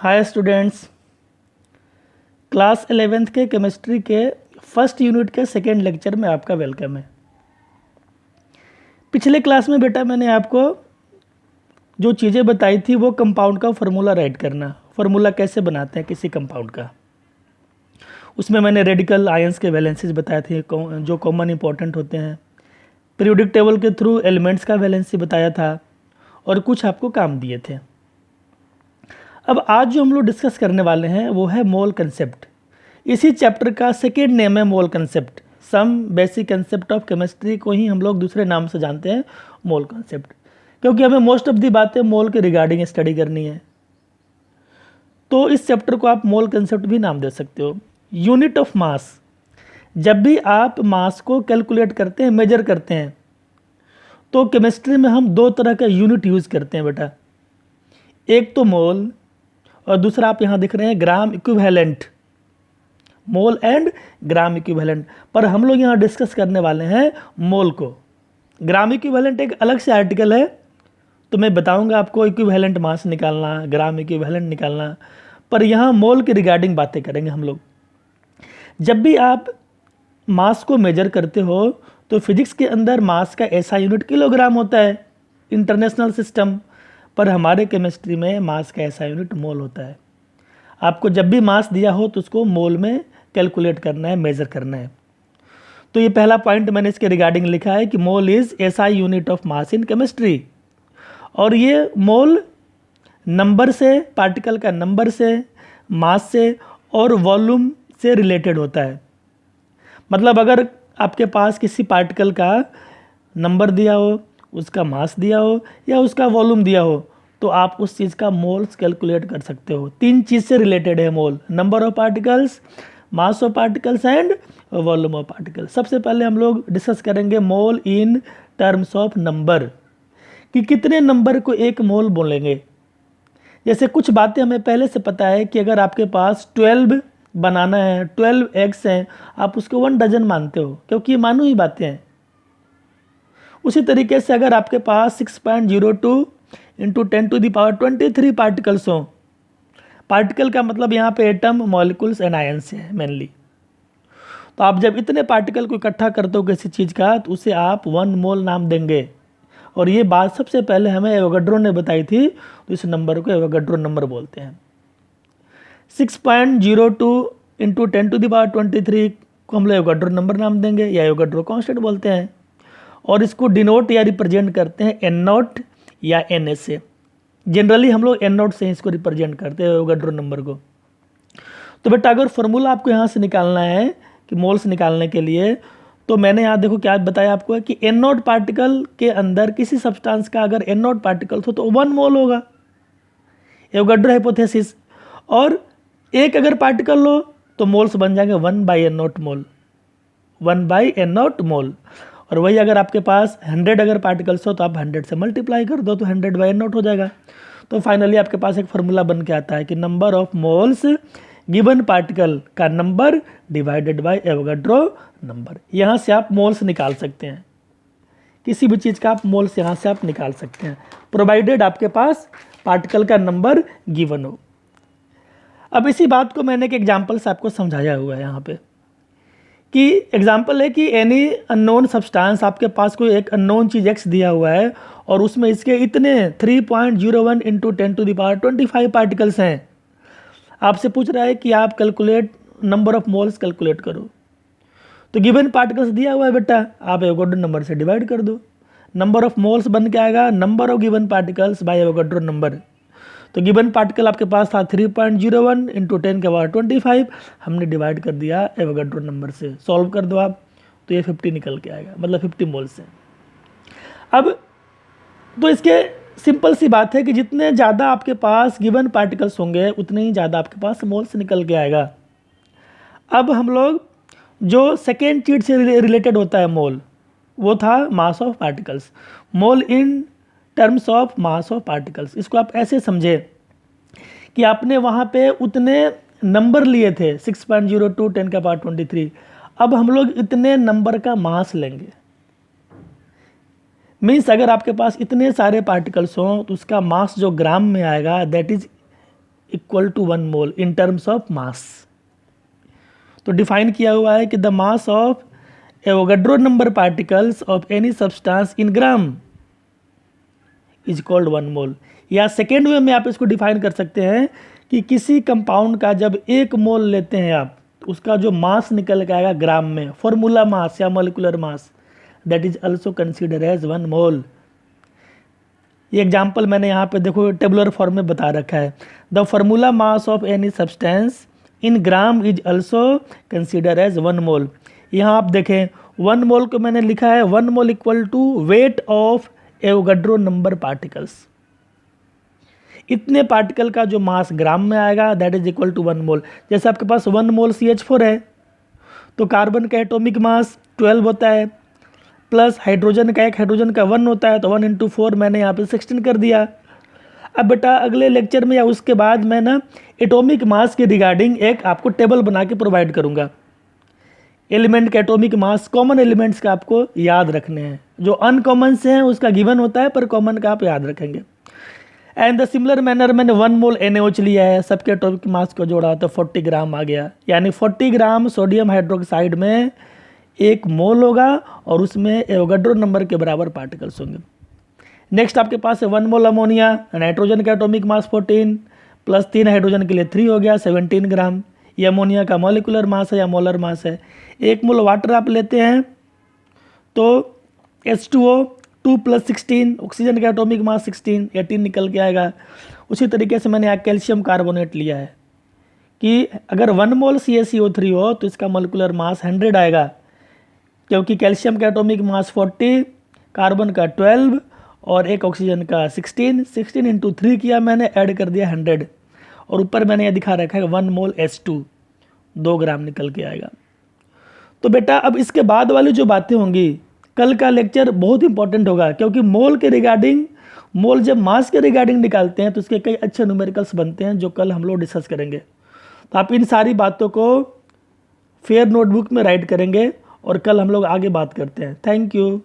Hi students, class 11th के chemistry के first unit के सेकेंड लेक्चर में आपका वेलकम है। पिछले क्लास में बेटा मैंने आपको जो चीज़ें बताई थी वो कंपाउंड का फार्मूला राइट करना, फार्मूला कैसे बनाते हैं किसी कंपाउंड का। उसमें मैंने रेडिकल आयंस के वैलेंसीज बताए थे जो कॉमन इंपॉर्टेंट होते हैं। पीरियोडिक टेबल के थ्रू एलिमेंट्स का वैलेंसी बताया था और कुछ आपको काम दिए थे। अब आज जो हम लोग डिस्कस करने वाले हैं वो है मोल कंसेप्ट। इसी चैप्टर का सेकेंड नेम है mole concept. Some basic concept of chemistry को ही हम लोग दूसरे नाम से जानते हैं मोल कंसेप्ट, क्योंकि हमें मोस्ट ऑफ दी बातें मोल के रिगार्डिंग स्टडी करनी है। तो इस चैप्टर को आप मोल कंसेप्ट भी नाम दे सकते हो। यूनिट ऑफ मास, जब भी आप मास को कैलकुलेट करते हैं, मेजर करते हैं, तो केमिस्ट्री में हम दो तरह का यूनिट यूज़ करते हैं बेटा। एक तो मोल और दूसरा आप यहाँ दिख रहे हैं gram equivalent, mole and gram equivalent. पर हम लोग यहाँ डिस्कस करने वाले हैं मोल को। ग्राम इक्विवेलेंट एक अलग से आर्टिकल है, तो मैं बताऊंगा आपको इक्विवेलेंट मास निकालना, ग्राम इक्विवेलेंट निकालना। पर यहाँ मोल के रिगार्डिंग बातें करेंगे हम लोग। जब भी आप मास को मेजर करते हो तो फिजिक्स के अंदर मास का ऐसा यूनिट किलोग्राम होता है, इंटरनेशनल सिस्टम। पर हमारे केमिस्ट्री में मास का ऐसा यूनिट मोल होता है। आपको जब भी मास दिया हो तो उसको मोल में कैलकुलेट करना है, मेज़र करना है। तो ये पहला पॉइंट मैंने इसके रिगार्डिंग लिखा है कि mole is SI unit of mass in chemistry. और ये मोल नंबर से, पार्टिकल का नंबर से, मास से और वॉल्यूम से रिलेटेड होता है। मतलब अगर आपके पास किसी पार्टिकल का नंबर दिया हो, उसका मास दिया हो या उसका वॉल्यूम दिया हो, तो आप उस चीज़ का मोल्स कैलकुलेट कर सकते हो। तीन चीज़ से रिलेटेड है mole: number of particles, mass of particles and volume of particles. सबसे पहले हम लोग डिस्कस करेंगे mole in terms of number, कि कितने नंबर को एक मोल बोलेंगे। जैसे कुछ बातें हमें पहले से पता है कि अगर आपके पास 12 बनाना है, 12 एग्स हैं, आप उसको 1 डजन मानते हो, क्योंकि ये मानो ही बातें हैं। उसी तरीके से अगर आपके पास 6.02 इंटू 10⁻23 पार्टिकल्स हों, पार्टिकल का मतलब यहाँ पे एटम, मॉलिक्यूल्स एंड आयंस है मेनली। तो आप जब इतने पार्टिकल को इकट्ठा करते हो किसी चीज़ का, तो उसे आप 1 मोल नाम देंगे। और ये बात सबसे पहले हमें एवोगाड्रो ने बताई थी, तो इस नंबर को एवोगाड्रो नंबर बोलते हैं। 6.02 इंटू 10⁻23 को हम लोग एवोगाड्रो नंबर नाम देंगे या एवोगाड्रो कांस्टेंट बोलते हैं। और इसको डिनोट या रिप्रेजेंट करते हैं N0 या NS से। जनरली हम लोग N0 से इसको रिप्रेजेंट करते हैं एवोगाड्रो नंबर को। तो बेटा अगर फॉर्मूला आपको यहाँ से निकालना है कि मोल्स निकालने के लिए, तो मैंने यहाँ देखो क्या बताया आपको है कि N0 पार्टिकल के अंदर किसी सब्सटेंस का अगर N0 पार्टिकल हो तो 1 मोल होगा, एवोगाड्रो हाइपोथेसिस। और एक अगर पार्टिकल हो तो मोल्स बन जाएंगे 1/N0 मोल, 1/N0 मोल। और वही अगर आपके पास 100 अगर पार्टिकल्स हो तो आप 100 से मल्टीप्लाई कर दो तो 100/N0 हो जाएगा। तो फाइनली आपके पास एक फार्मूला बन के आता है कि number of moles given particle का number divided by Avogadro number. यहाँ से आप मोल्स निकाल सकते हैं, किसी भी चीज़ का आप मोल्स यहाँ से आप निकाल सकते हैं, प्रोवाइडेड आपके पास पार्टिकल का नंबर गिवन हो। अब इसी बात को मैंने एक एग्जाम्पल से आपको समझाया हुआ है यहाँ पे, कि एग्जाम्पल है कि एनी अननोन सब्सटेंस, आपके पास कोई एक अननोन चीज़ x दिया हुआ है और उसमें इसके इतने 3.01 इंटू 10⁻25 पार्टिकल्स हैं। आपसे पूछ रहा है कि आप calculate number of moles calculate करो। तो गिवन पार्टिकल्स दिया हुआ है बेटा, आप एवोगाड्रो नंबर से डिवाइड कर दो। नंबर ऑफ मोल्स बन के आएगा number of given particles by Avogadro number. तो गिवन पार्टिकल आपके पास था 3.01 इंटू 10⁻25, हमने डिवाइड कर दिया एवोगाड्रो नंबर से। सॉल्व कर दो आप तो ये 50 निकल के आएगा, मतलब 50 मोल्स है। अब तो इसके सिंपल सी बात है कि जितने ज़्यादा आपके पास गिवन पार्टिकल्स होंगे उतने ही ज़्यादा आपके पास मोल्स निकल के आएगा। अब हम लोग जो सेकेंड चीज से रिलेटेड होता है मोल, वो था मास of particles. Mole in terms of mass of particles, इसको आप ऐसे समझे कि आपने वहाँ पे उतने नंबर लिए थे 6.02 10⁻23, अब हम लोग इतने नंबर का मास लेंगे। मीन्स अगर आपके पास इतने सारे पार्टिकल्स हों तो उसका मास जो ग्राम में आएगा that is equal to 1 mole in terms of mass. तो डिफाइन किया हुआ है कि the mass of Avogadro number particles of any substance in gram is called 1 mole. या सेकेंड वे में आप इसको डिफाइन कर सकते हैं कि किसी कंपाउंड का जब 1 मोल लेते हैं आप, उसका जो मास निकल के आएगा ग्राम में, फॉर्मूला मास या molecular mass, that is also consider as 1 mole. ये एग्जाम्पल मैंने यहाँ पे देखो टेबुलर फॉर्म में बता रखा है। The formula mass of any substance in gram is also consider as 1 mole. यहाँ आप देखें 1 मोल को मैंने लिखा है 1 mole equal to weight of Avogadro number particles. इतने पार्टिकल का जो मास ग्राम में आएगा that is equal to 1 mole. जैसे आपके पास 1 मोल CH4 है तो कार्बन का एटॉमिक मास 12 होता है, प्लस हाइड्रोजन का, एक हाइड्रोजन का 1 होता है, तो 1 × 4 मैंने यहाँ पे 16 कर दिया। अब बेटा अगले लेक्चर में या उसके बाद मैं ना एटॉमिक मास के रिगार्डिंग एक आपको टेबल बना के प्रोवाइड करूँगा। एलिमेंट के एटॉमिक मास, कॉमन एलिमेंट्स का आपको याद रखने हैं। जो अनकॉमन से हैं उसका गिवन होता है, पर कॉमन का आप याद रखेंगे। एंड द सिमिलर मैनर मैंने 1 मोल NaOH लिया है, सबके एटॉमिक मास को जोड़ा तो 40 ग्राम आ गया। यानी 40 ग्राम सोडियम हाइड्रोक्साइड में 1 मोल होगा और उसमें एवोगाड्रो नंबर के बराबर पार्टिकल्स होंगे। नेक्स्ट आपके पास है 1 मोल अमोनिया, नाइट्रोजन का एटॉमिक मास 14 प्लस 3 हाइड्रोजन के लिए 3 हो गया 17 ग्राम। ये अमोनिया का मॉलिकुलर मास है या मोलर मास है। 1 मोल वाटर आप लेते हैं तो H2O 2 + 16, ऑक्सीजन का एटॉमिक मास 16, 18 निकल के आएगा। उसी तरीके से मैंने यहाँ कैल्शियम कार्बोनेट लिया है कि अगर 1 मोल CaCO3 हो तो इसका मॉलिकुलर मास 100 आएगा, क्योंकि कैल्शियम का एटॉमिक मास 40, कार्बन का 12 और एक ऑक्सीजन का 16 × 3 किया मैंने, ऐड कर दिया 100 और ऊपर मैंने ये दिखा रखा है 1 मोल H2 2 ग्राम निकल के आएगा। तो बेटा अब इसके बाद वाली जो बातें होंगी, कल का लेक्चर बहुत इंपॉर्टेंट होगा, क्योंकि मोल के रिगार्डिंग, मोल जब मास के रिगार्डिंग निकालते हैं तो उसके कई अच्छे न्यूमेरिकल्स बनते हैं जो कल हम लोग डिस्कस करेंगे। तो आप इन सारी बातों को फेयर नोटबुक में राइट करेंगे और कल हम लोग आगे बात करते हैं। Thank you.